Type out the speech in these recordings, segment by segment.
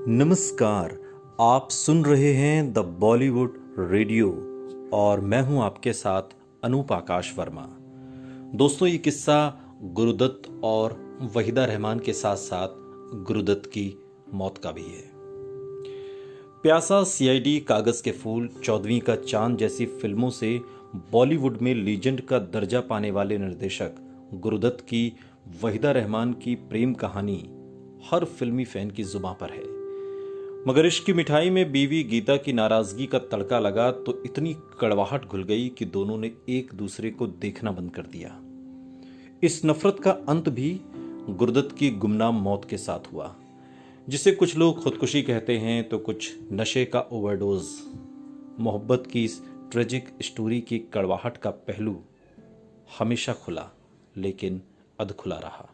नमस्कार। आप सुन रहे हैं द बॉलीवुड रेडियो और मैं हूं आपके साथ अनूप आकाश वर्मा। दोस्तों, ये किस्सा गुरुदत्त और वहीदा रहमान के साथ साथ गुरुदत्त की मौत का भी है। प्यासा, सीआईडी, कागज के फूल, 14वीं का चांद जैसी फिल्मों से बॉलीवुड में लीजेंड का दर्जा पाने वाले निर्देशक गुरुदत्त की वहीदा रहमान की प्रेम कहानी हर फिल्मी फैन की जुबां पर है। मगर इश्क की मिठाई में बीवी गीता की नाराजगी का तड़का लगा तो इतनी कड़वाहट घुल गई कि दोनों ने एक दूसरे को देखना बंद कर दिया। इस नफरत का अंत भी गुरुदत्त की गुमनाम मौत के साथ हुआ, जिसे कुछ लोग खुदकुशी कहते हैं तो कुछ नशे का ओवरडोज। मोहब्बत की इस ट्रेजिक स्टोरी की कड़वाहट का पहलू हमेशा खुला लेकिन अधखुला रहा।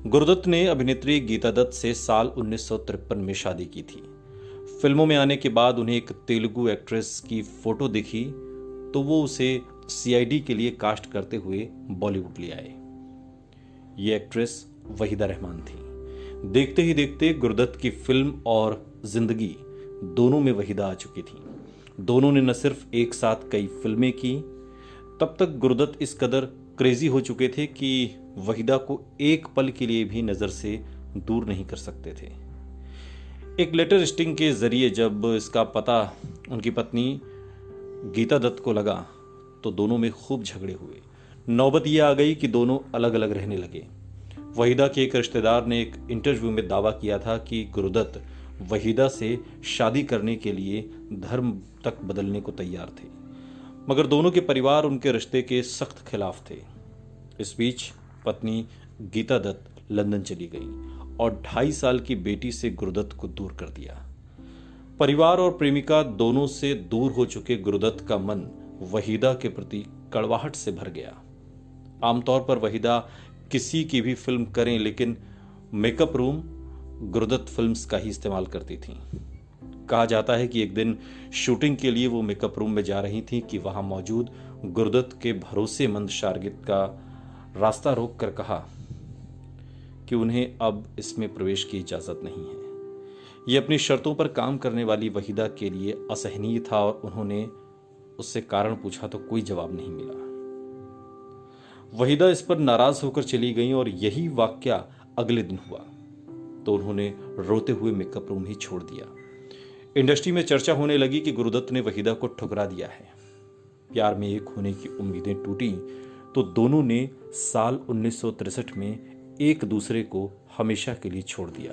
गुरुदत्त ने अभिनेत्री गीता दत्त से साल 1953 में शादी की थी। फिल्मों में आने के बाद उन्हें एक तेलुगु एक्ट्रेस की फोटो दिखी तो वो उसे सीआईडी के लिए कास्ट करते हुए बॉलीवुड ले आए। ये एक्ट्रेस वहीदा रहमान थी। देखते ही देखते गुरुदत्त की फिल्म और जिंदगी दोनों में वहीदा आ चुकी थी। दोनों ने न सिर्फ एक साथ कई फिल्में की, तब तक गुरुदत्त इस कदर क्रेजी हो चुके थे कि वहीदा को एक पल के लिए भी नजर से दूर नहीं कर सकते थे। एक लेटर स्टिंग के जरिए जब इसका पता उनकी पत्नी गीता दत्त को लगा तो दोनों में खूब झगड़े हुए। नौबत यह आ गई कि दोनों अलग अलग रहने लगे। वहीदा के एक रिश्तेदार ने एक इंटरव्यू में दावा किया था कि गुरुदत्त वहीदा से शादी करने के लिए धर्म तक बदलने को तैयार थे, मगर दोनों के परिवार उनके रिश्ते के सख्त खिलाफ थे। इस बीच पत्नी गीता दत्त लंदन चली गई और 2.5 साल की बेटी से गुरुदत्त को दूर कर दिया। परिवार और प्रेमिका दोनों से दूर हो चुके गुरुदत्त का मन वहीदा के प्रति कड़वाहट से भर गया। आमतौर पर वहीदा किसी की भी फिल्म करें, लेकिन मेकअप रूम गुरुदत्त फिल्म्स का ही इस्तेमाल करती थीं। कहा जाता है कि एक दिन शूटिंग के लिए वो मेकअप रूम में जा रही थी कि वहां मौजूद गुरुदत्त के भरोसेमंद शागिर्द का रास्ता रोक कर कहा कि उन्हें अब इसमें प्रवेश की इजाजत नहीं है। यह अपनी शर्तों पर काम करने वाली वहीदा के लिए असहनीय था और उन्होंने उससे कारण पूछा तो कोई जवाब नहीं मिला। वहीदा इस पर नाराज होकर चली गई और यही वाकया अगले दिन हुआ तो उन्होंने रोते हुए मेकअप रूम ही छोड़ दिया। इंडस्ट्री में चर्चा होने लगी कि गुरुदत्त ने वहीदा को ठुकरा दिया है। प्यार में एक होने की उम्मीदें टूटी तो दोनों ने साल 1963 में एक दूसरे को हमेशा के लिए छोड़ दिया।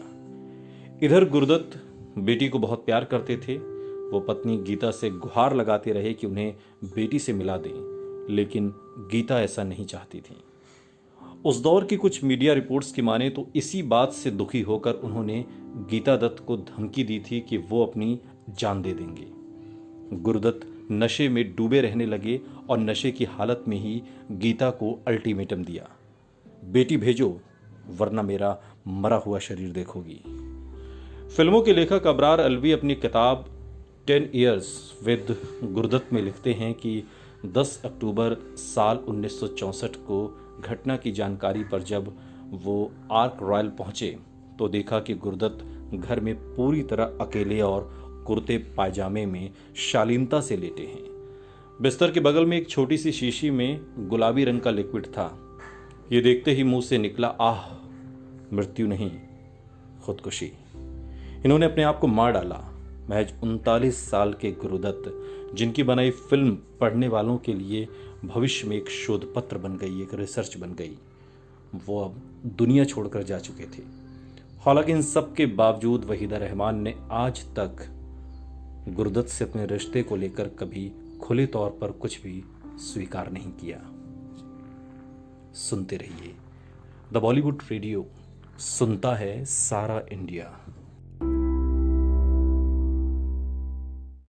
इधर गुरुदत्त बेटी को बहुत प्यार करते थे। वो पत्नी गीता से गुहार लगाते रहे कि उन्हें बेटी से मिला दें, लेकिन गीता ऐसा नहीं चाहती थी। उस दौर की कुछ मीडिया रिपोर्ट्स की माने तो इसी बात से दुखी होकर उन्होंने गीता दत्त को धमकी दी थी कि वो अपनी जान दे देंगे। गुरुदत्त नशे में डूबे रहने लगे और नशे की हालत में ही गीता को अल्टीमेटम दिया, बेटी भेजो वरना मेरा मरा हुआ शरीर देखोगी। फिल्मों के लेखक अबरार अलवी अपनी किताब 10 Years with गुरुदत्त में लिखते हैं कि 10 अक्टूबर साल 1964 को घटना की जानकारी पर जब वो आर्क रॉयल पहुंचे तो देखा कि गुरुदत्त घर में पूरी तरह अकेले और कुर्ते पायजामे में शालीनता से लेटे हैं। बिस्तर के बगल में एक छोटी सी शीशी में गुलाबी रंग का लिक्विड था। ये देखते ही मुंह से निकला, आह, मृत्यु नहीं, खुदकुशी। इन्होंने अपने आप को मार डाला। महज 39 साल के गुरुदत्त, जिनकी बनाई फिल्म पढ़ने वालों के लिए भविष्य में एक शोध पत्र बन गई, एक रिसर्च बन गई, वो अब दुनिया छोड़कर जा चुके थे। हालांकि इन सब के बावजूद वहीदा रहमान ने आज तक गुरुदत्त से अपने रिश्ते को लेकर कभी खुले तौर पर कुछ भी स्वीकार नहीं किया। सुनते रहिए द बॉलीवुड रेडियो, सुनता है सारा इंडिया।